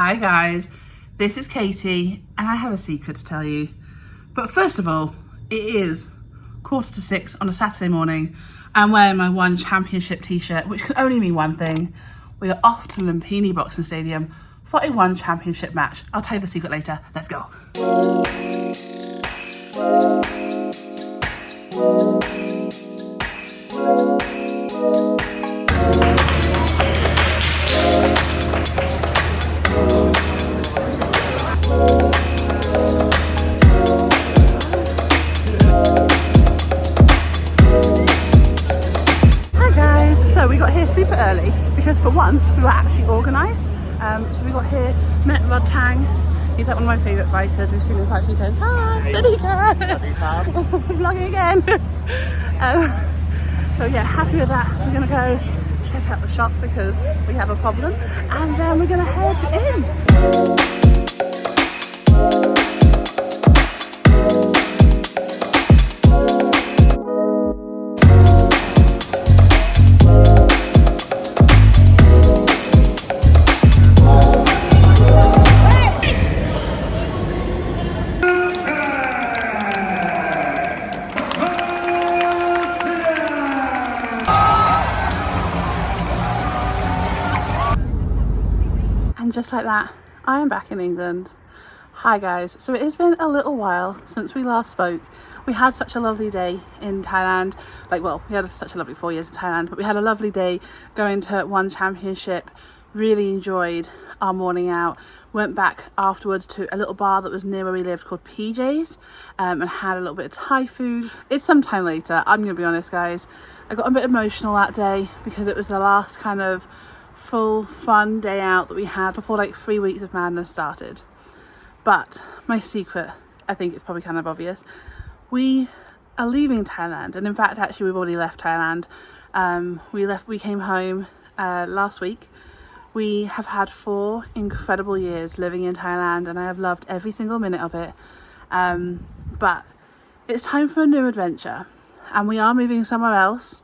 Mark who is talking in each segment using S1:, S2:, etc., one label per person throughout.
S1: Hi guys, this is Katie and I have a secret to tell you. But first of all, it is 5:45 on a Saturday morning. I'm wearing my One Championship t-shirt, which can only mean one thing. We are off to Lumpini Boxing Stadium for a One Championship match. I'll tell you the secret later. Let's go. So we got here super early because for once we were actually organised. So we got here, met Rod Tang. He's like one of my favourite fighters. We've seen him fight a few times. Hi, vlogging again. So yeah, happy with that. We're gonna go check out the shop because we have a problem, and then we're gonna head in. And just like that, I am back in England. Hi guys, so it has been a little while since we last spoke. We had such a lovely day in Thailand. We had such a lovely 4 years in Thailand, but we had a lovely day going to One Championship. Really enjoyed our morning out. Went back afterwards to a little bar that was near where we lived called PJ's, and had a little bit of Thai food. It's some time later, I'm gonna be honest guys. I got a bit emotional that day because it was the last kind of full fun day out that we had before 3 weeks of madness started. But my secret, I think it's probably kind of obvious, we are leaving Thailand, and in fact actually we've already left Thailand. We came home last week. We have had 4 incredible years living in Thailand and I have loved every single minute of it, but it's time for a new adventure and we are moving somewhere else.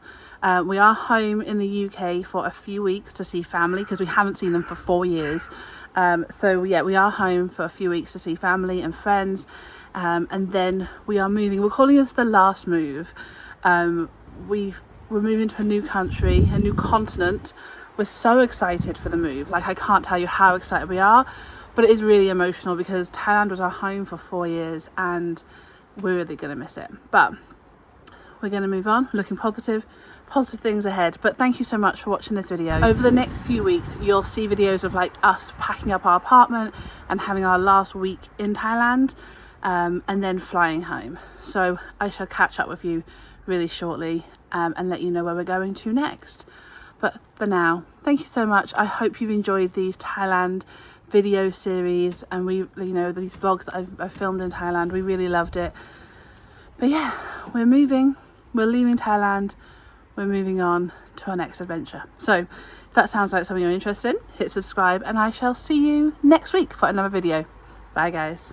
S1: We are home in the UK for a few weeks to see family because we haven't seen them for 4 years. So yeah, we are home for a few weeks to see family and friends. And then we are moving. We're calling this the last move. We're moving to a new country, a new continent. We're so excited for the move. I can't tell you how excited we are, but it is really emotional because Thailand was our home for 4 years and we're really going to miss it. But we're going to move on, looking positive things ahead. But thank you so much for watching this video. Over the next few weeks you'll see videos of us packing up our apartment and having our last week in Thailand, and then flying home. So I shall catch up with you really shortly, and let you know where we're going to next. But for now, thank you so much. I hope you've enjoyed these Thailand video series and these vlogs that I've filmed in Thailand. We really loved it. But yeah, we're moving. We're leaving Thailand. We're moving on to our next adventure. So if that sounds like something you're interested in, hit subscribe and I shall see you next week for another video. Bye guys.